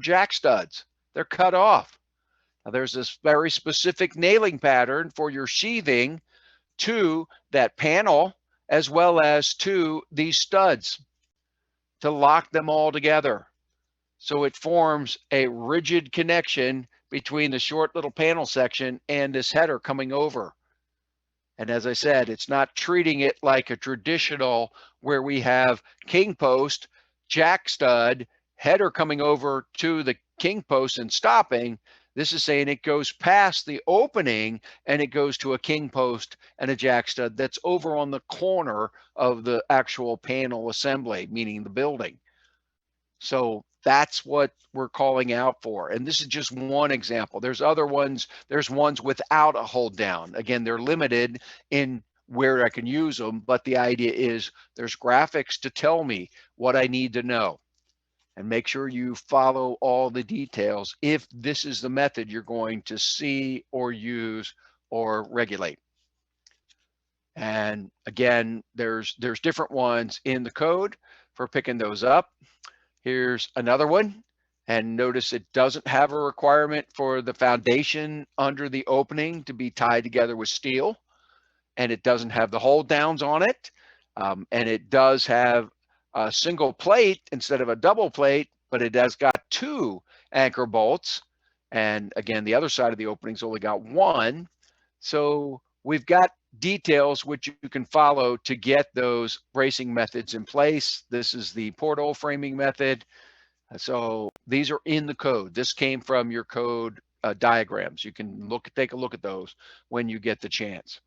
jack studs. They're cut off. Now, there's this very specific nailing pattern for your sheathing to that panel as well as to these studs to lock them all together. So it forms a rigid connection between the short little panel section and this header coming over. And as I said, it's not treating it like a traditional where we have king post, jack stud, header coming over to the king post and stopping. This is saying it goes past the opening and it goes to a king post and a jack stud that's over on the corner of the actual panel assembly, meaning the building. So that's what we're calling out for. And this is just one example. There's other ones. There's ones without a hold down. Again, they're limited in where I can use them, but the idea is there's graphics to tell me what I need to know. And make sure you follow all the details if this is the method you're going to see or use or regulate. And again, there's different ones in the code for picking those up. Here's another one. And notice it doesn't have a requirement for the foundation under the opening to be tied together with steel. And it doesn't have the hold downs on it. And it does have a single plate instead of a double plate, but it has got 2 anchor bolts. And again, the other side of the opening's only got 1. So we've got details which you can follow to get those bracing methods in place. This is the porthole framing method. So these are in the code. This came from your code diagrams. You can take a look at those when you get the chance.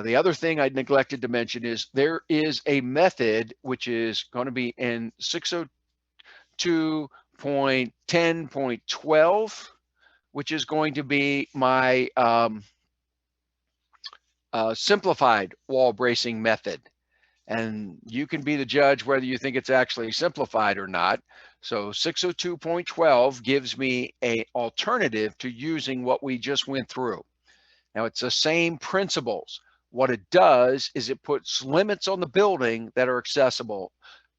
The other thing I neglected to mention is there is a method which is going to be in 602.10.12, which is going to be my simplified wall bracing method. And you can be the judge whether you think it's actually simplified or not. So 602.12 gives me an alternative to using what we just went through. Now it's the same principles. What it does is it puts limits on the building that are accessible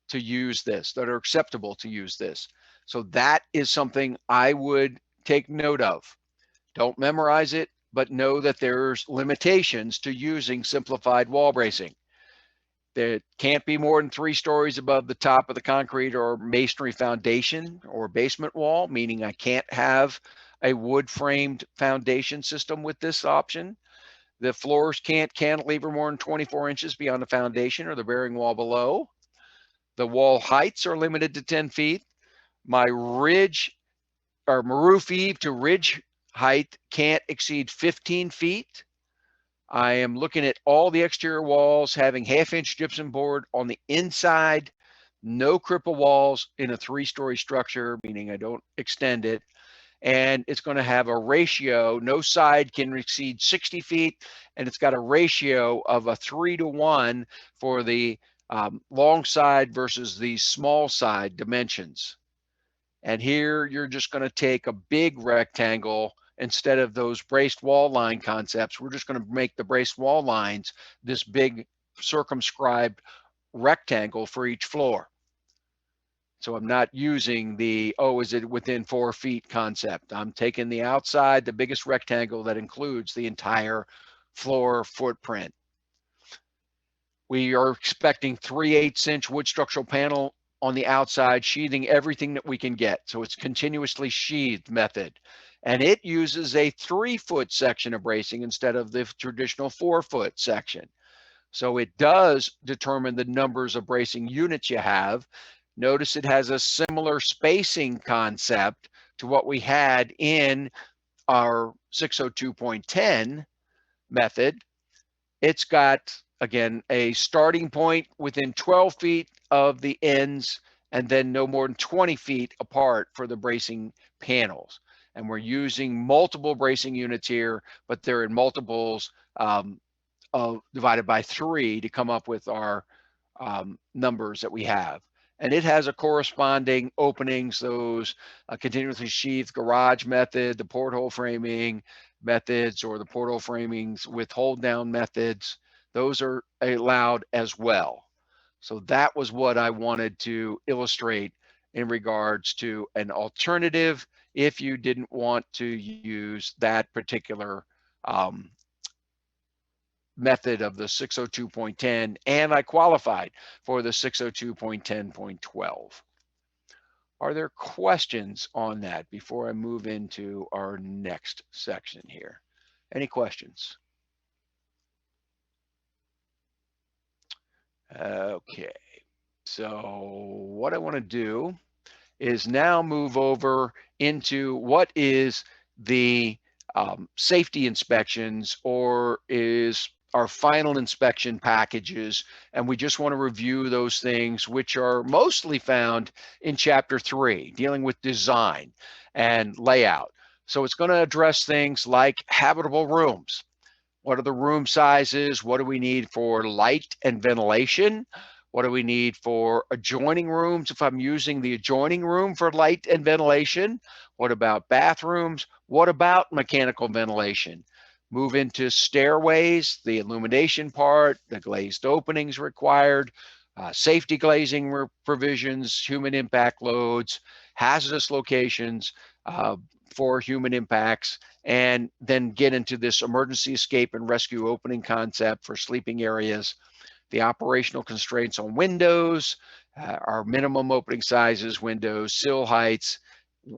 to use this, that are acceptable to use this. So that is something I would take note of. Don't memorize it, but know that there's limitations to using simplified wall bracing. There can't be more than 3 stories above the top of the concrete or masonry foundation or basement wall, meaning I can't have a wood framed foundation system with this option. The floors can't cantilever more than 24 inches beyond the foundation or the bearing wall below. The wall heights are limited to 10 feet. My ridge or roof eave to ridge height can't exceed 15 feet. I am looking at all the exterior walls having 1/2-inch gypsum board on the inside, no cripple walls in a 3-story structure, meaning I don't extend it. And it's going to have a ratio, no side can exceed 60 feet, and it's got a ratio of a 3-to-1 for the long side versus the small side dimensions. And here you're just going to take a big rectangle instead of those braced wall line concepts. We're just going to make the braced wall lines this big circumscribed rectangle for each floor. So I'm not using the, oh, is it within 4 feet concept. I'm taking the outside, the biggest rectangle that includes the entire floor footprint. We are expecting 3/8-inch wood structural panel on the outside, sheathing everything that we can get. So it's continuously sheathed method. And it uses a 3-foot section of bracing instead of the traditional 4-foot section. So it does determine the numbers of bracing units you have. Notice it has a similar spacing concept to what we had in our 602.10 method. It's got, again, a starting point within 12 feet of the ends and then no more than 20 feet apart for the bracing panels. And we're using multiple bracing units here, but they're in multiples divided by 3 to come up with our numbers that we have. And it has a corresponding openings, those continuously sheathed garage method, the porthole framing methods, or the porthole framings with hold down methods. Those are allowed as well. So that was what I wanted to illustrate in regards to an alternative if you didn't want to use that particular method of the 602.10, and I qualified for the 602.10.12. Are there questions on that before I move into our next section here? Any questions? Okay, so what I want to do is now move over into what is the safety inspections, or is our final inspection packages, and we just want to review those things, which are mostly found in Chapter 3, dealing with design and layout. So it's going to address things like habitable rooms. What are the room sizes? What do we need for light and ventilation? What do we need for adjoining rooms if I'm using the adjoining room for light and ventilation? What about bathrooms? What about mechanical ventilation? Move into stairways, the illumination part, the glazed openings required, safety glazing provisions, human impact loads, hazardous locations for human impacts, and then get into this emergency escape and rescue opening concept for sleeping areas, the operational constraints on windows, our minimum opening sizes, windows, sill heights,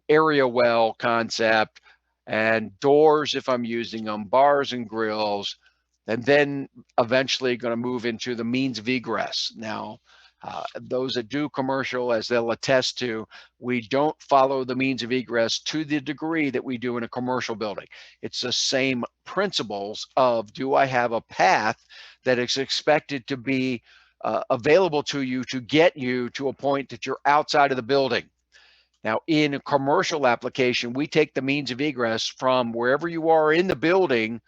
area well concept, and doors if I'm using them, bars and grills, and then eventually going to move into the means of egress. Now, those that do commercial, as they'll attest to, we don't follow the means of egress to the degree that we do in a commercial building. It's the same principles of, do I have a path that is expected to be available to you to get you to a point that you're outside of the building. Now, in a commercial application, we take the means of egress from wherever you are in the building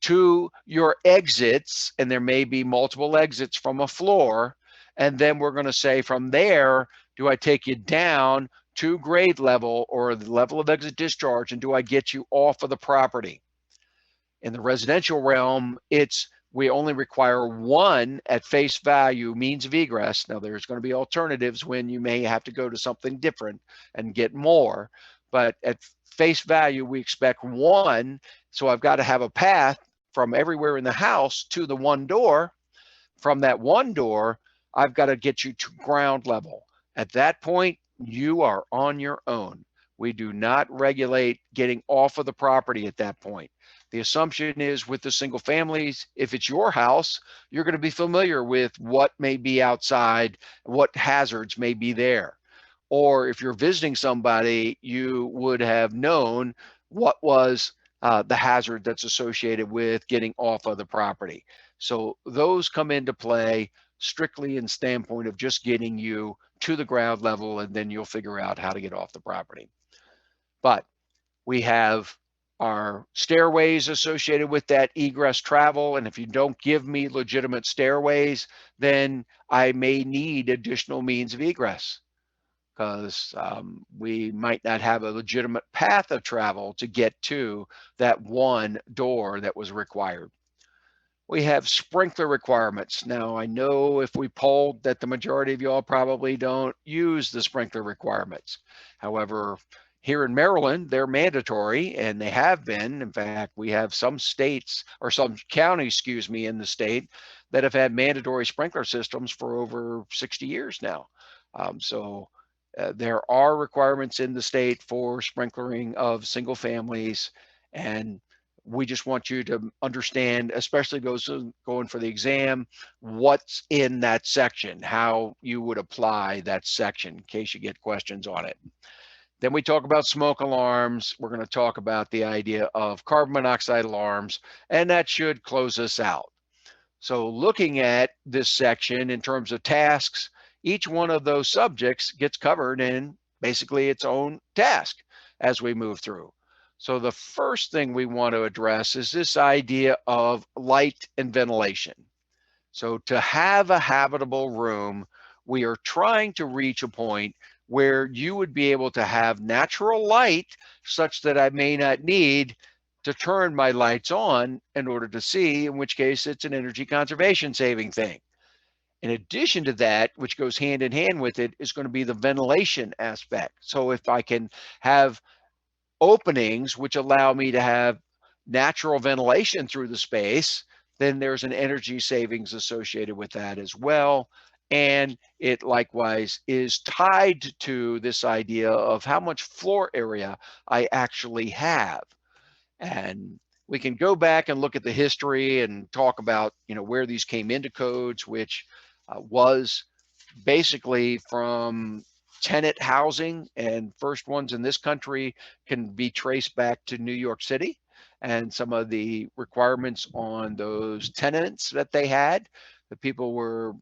to your exits, and there may be multiple exits from a floor. And then we're going to say from there, do I take you down to grade level or the level of exit discharge, and do I get you off of the property? In the residential realm, we only require one at face value means of egress. Now, there's going to be alternatives when you may have to go to something different and get more, but at face value, we expect one. So I've got to have a path from everywhere in the house to the one door. From that one door, I've got to get you to ground level. At that point, you are on your own. We do not regulate getting off of the property at that point. The assumption is with the single families, if it's your house, you're going to be familiar with what may be outside, what hazards may be there. Or if you're visiting somebody, you would have known what was the hazard that's associated with getting off of the property. So those come into play strictly in standpoint of just getting you to the ground level, and then you'll figure out how to get off the property. But we have our stairways associated with that egress travel. And if you don't give me legitimate stairways, then I may need additional means of egress, because we might not have a legitimate path of travel to get to that one door that was required. We have sprinkler requirements. Now, I know if we polled that the majority of y'all probably don't use the sprinkler requirements. However, here in Maryland, they're mandatory, and they have been. In fact, we have some states, or some counties, in the state that have had mandatory sprinkler systems for over 60 years now. There are requirements in the state for sprinklering of single families, and we just want you to understand, especially going for the exam, what's in that section, how you would apply that section in case you get questions on it. Then we talk about smoke alarms. We're going to talk about the idea of carbon monoxide alarms, and that should close us out. So looking at this section in terms of tasks, each one of those subjects gets covered in basically its own task as we move through. So the first thing we want to address is this idea of light and ventilation. So to have a habitable room, we are trying to reach a point where you would be able to have natural light such that I may not need to turn my lights on in order to see, in which case it's an energy conservation saving thing. In addition to that, which goes hand in hand with it, is going to be the ventilation aspect. So if I can have openings which allow me to have natural ventilation through the space, then there's an energy savings associated with that as well. And it likewise is tied to this idea of how much floor area I actually have. And we can go back and look at the history and talk about, where these came into codes, which was basically from tenant housing, and first ones in this country can be traced back to New York City and some of the requirements on those tenements that they had that people were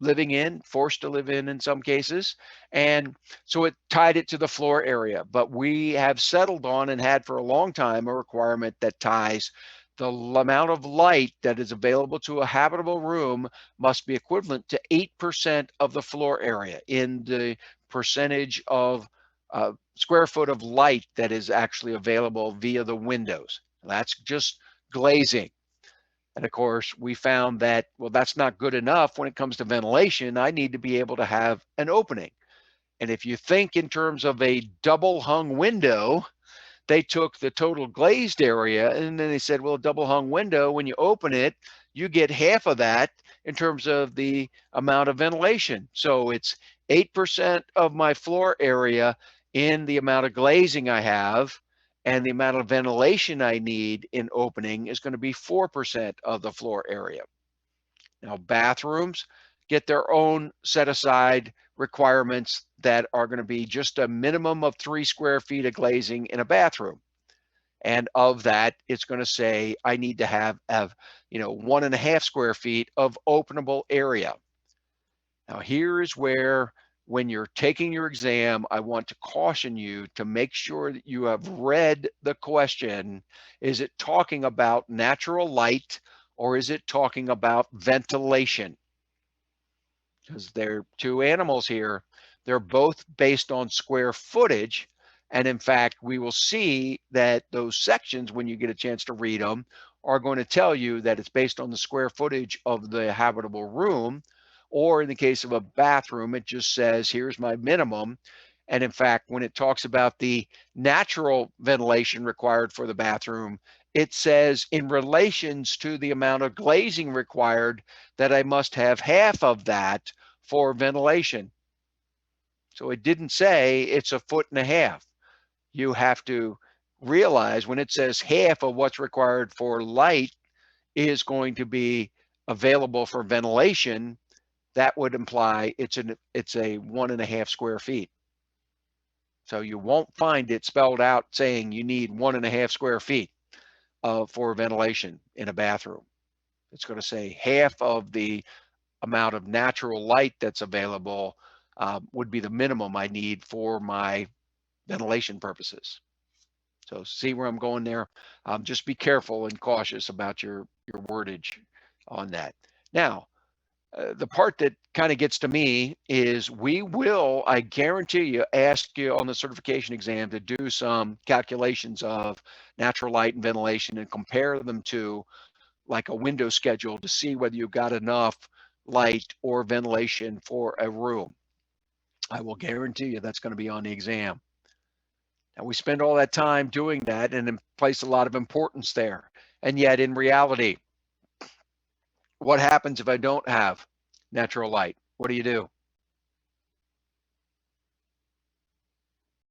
living in, forced to live in some cases. And so it tied it to the floor area. But we have settled on and had for a long time a requirement that ties the amount of light that is available to a habitable room must be equivalent to 8% of the floor area in the percentage of square foot of light that is actually available via the windows. That's just glazing. And of course, we found that, well, that's not good enough when it comes to ventilation. I need to be able to have an opening. And if you think in terms of a double hung window, they took the total glazed area and then they said, well, a double hung window, when you open it, you get half of that in terms of the amount of ventilation. So it's 8% of my floor area in the amount of glazing I have, and the amount of ventilation I need in opening is going to be 4% of the floor area. Now, bathrooms get their own set aside requirements that are going to be just a minimum of 3 square feet of glazing in a bathroom. And of that, it's going to say I need to have 1.5 square feet of openable area. Now, here is where, when you're taking your exam, I want to caution you to make sure that you have read the question. Is it talking about natural light or is it talking about ventilation? Because they're two animals here. They're both based on square footage. And in fact, we will see that those sections, when you get a chance to read them, are going to tell you that it's based on the square footage of the habitable room. Or in the case of a bathroom, it just says, here's my minimum. And in fact, when it talks about the natural ventilation required for the bathroom, it says in relations to the amount of glazing required that I must have half of that for ventilation. So it didn't say it's 1.5 feet. You have to realize when it says half of what's required for light is going to be available for ventilation, that would imply it's a 1.5 square feet. So you won't find it spelled out saying you need 1.5 square feet for ventilation in a bathroom. It's going to say half of the amount of natural light that's available would be the minimum I need for my ventilation purposes. So see where I'm going there? Just be careful and cautious about your wordage on that. Now, the part that kind of gets to me is we will, I guarantee you, ask you on the certification exam to do some calculations of natural light and ventilation and compare them to like a window schedule to see whether you've got enough light or ventilation for a room. I will guarantee you that's going to be on the exam. And we spend all that time doing that and place a lot of importance there. And yet in reality, what happens if I don't have natural light? What do you do?